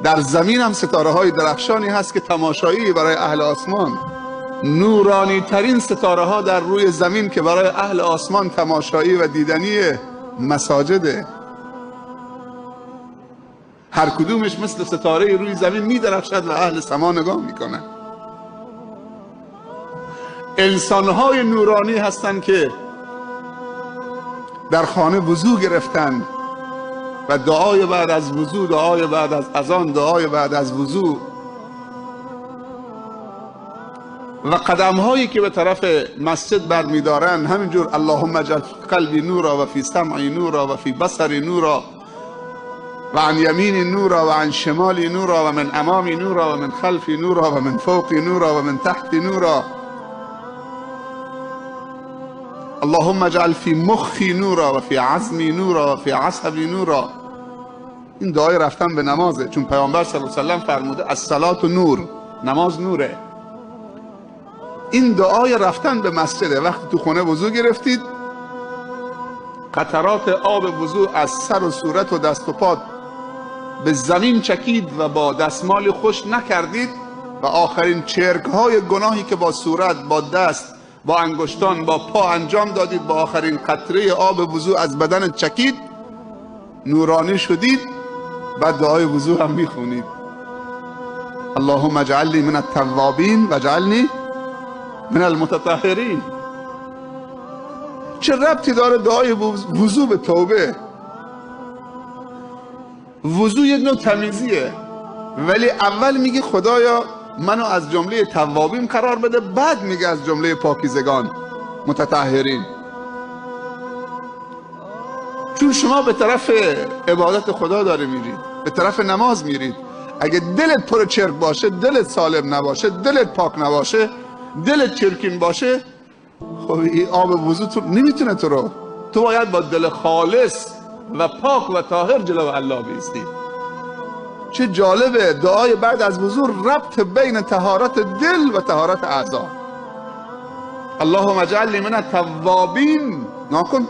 در زمین هم ستاره های درخشانی هست که تماشایی برای اهل آسمان. نورانی ترین ستاره ها در روی زمین که برای اهل آسمان تماشایی و دیدنی مساجده. هر کدومش مثل ستاره روی زمین می درخشد و اهل سما نگاه میکنن. انسانهای نورانی هستند که در خانه وضو گرفتن و دعای بعد از وضو، دعای بعد از اذان، دعای بعد از وضو و قدمهایی که به طرف مسجد برمیدارن همینجور اللهم اجعل قلبی نورا و فی سمعی نورا و فی بصری نورا و عن یمین نورا و عن شمالی نورا و من امامی نورا و من خلفی نورا و من فوقی نورا و من تحتی نورا اللهم اجعل فی مخی نورا و فی عظمی نورا و فی عصبی نورا. این دعای رفتن به نمازه، چون پیامبر صلی الله علیه و سلم فرموده الصلاة نور، نماز نوره. این دعای رفتن به مسجده. وقتی تو خونه وضو گرفتید، قطرات آب وضو از سر و صورت و دست و پات به زمین چکید و با دستمال خوش نکردید و آخرین چرک های گناهی که با صورت، با دست، با انگشتان، با پا انجام دادید، با آخرین قطره آب وضو از بدن چکید، نورانی شدید. بعد دعای وضو هم میخونید اللهم اجعلنی من التوابین و اجعلنی من المتطهرین. چه ربطی داره دعای وضو به توبه؟ وضو یه نوع تمیزیه، ولی اول میگه خدایا منو از جمله توابین قرار بده، بعد میگه از جمله پاکیزگان متطهرین. چون شما به طرف عبادت خدا داره میرید، به طرف نماز میرید. اگه دلت پر چرک باشه، دلت سالم نباشه، دلت پاک نباشه، دلت چرکین باشه، خب این آب وضو تو نمیتونه تو باید با دل خالص و پاک و طاهر جلو الله بیستی. چه جالبه دعای بعد از وضو ربط بین طهارت دل و طهارت اعضا. اللهم اجعلنی من التوابین. ناکن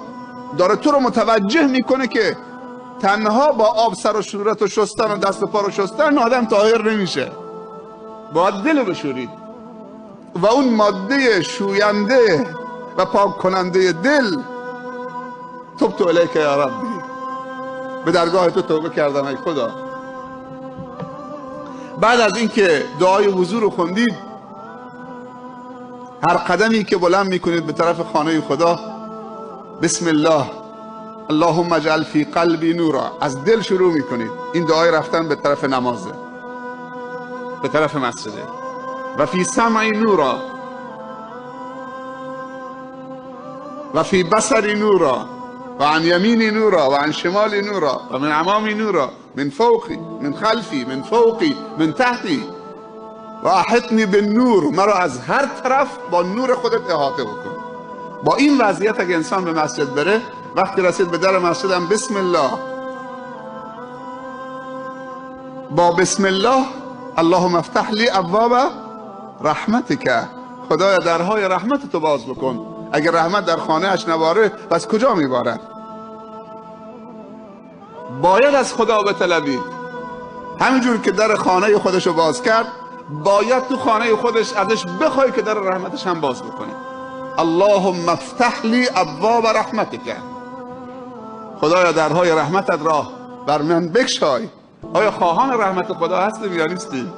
داره تو رو متوجه میکنه که تنها با آب سر و صورت و شستن و دست و پا رو شستن آدم طاهر نمیشه، باید دل بشورید و اون ماده شوینده و پاک کننده دل تبت الیک یا ربی، به درگاه تو توبه کردم ای خدا. بعد از اینکه دعای وضو رو خوندید، هر قدمی که بلند میکنید به طرف خانه خدا، بسم الله اللهم اجعل فی قلبی نورا، از دل شروع میکنید. این دعای رفتن به طرف نمازه، به طرف مسجده. و فی سمعی نورا و فی بصری نورا و عن یمینی نورا و عن شمالی نورا و من امامی نورا من فوقی من خلفی من فوقی من تحتی و احطنی بالنور، مرا از هر طرف با نور خودت احاطه بکن. با این وضعیت اگه انسان به مسجد بره، وقتی رسید به در مسجد هم بسم الله، با بسم الله اللهم افتح لی ابواب رحمتک، خدایا درهای رحمت تو باز بکن. اگر رحمت در خانه اش نباره پس کجا میبارد؟ باید از خدا بطلبید. همینجور که در خانه خودشو باز کرد، باید تو خانه خودش ازش بخوای که در رحمتش هم باز بکنه. اللهم افتح لی ابواب رحمتک، خدایا درهای رحمتت را بر من بگشای. آیا خواهان رحمت خدا هستیم یا نیستیم؟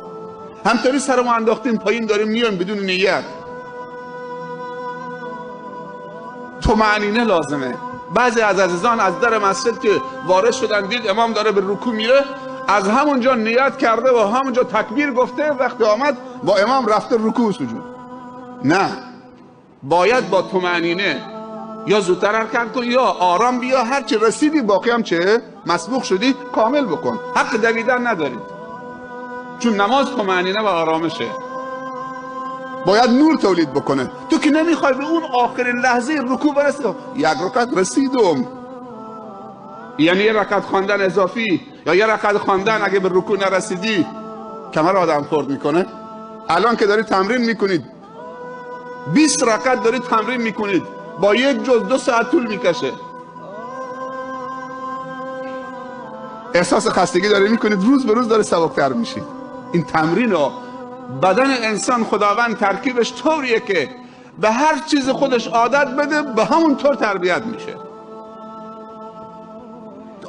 همطوری سرمو انداختیم پایین داریم میایم بدون نیت. طمأنینه لازمه. بعضی از عزیزان از در مسجد که وارد شدن دید امام داره به رکوع میره، از همونجا نیت کرده و همونجا تکبیر گفته، وقتی آمد با امام رفته رکوع و سجود. نه، باید با طمأنینه یا زودتر حرکت کن یا آرام بیا، هر چی رسیدی باقی هم چه مسبوق شدی کامل بکن. حق دویدن ندارید، چون نماز طمأنینه و آرامشه. باید نور تولید بکنه. تو که نمیخوای به اون آخرین لحظه رکوع برسی، یک رکعت رسیدم، یعنی یه رکعت خواندن اضافی یا یه رکعت خواندن اگه به رکوع نرسیدی کمر آدم خورد میکنه. الان که دارید تمرین میکنید 20 رکعت دارید تمرین میکنید، با یک جز 2 ساعت طول میکشه. احساس خستگی داره میکنید، روز به روز داره سبکتر میشید. این تمرین رو بدن انسان خداوند ترکیبش طوریه که به هر چیز خودش عادت بده به همون طور تربیت میشه.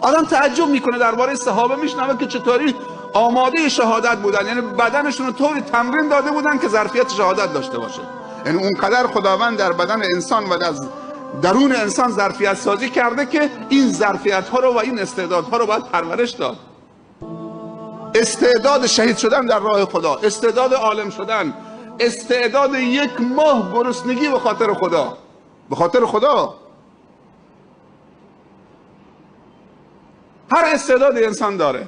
آدم تعجب میکنه درباره صحابه، میشنوه که چطوری آماده شهادت بودن، یعنی بدنشون رو طوری تمرین داده بودن که ظرفیت شهادت داشته باشه. یعنی اونقدر خداوند در بدن انسان و از درون انسان ظرفیت سازی کرده که این ظرفیت ها رو و این استعدادها رو باید پرورش داد. استعداد شهید شدن در راه خدا، استعداد عالم شدن، استعداد 1 ماه گرسنگی به خاطر خدا، به خاطر خدا. هر استعداد انسان داره.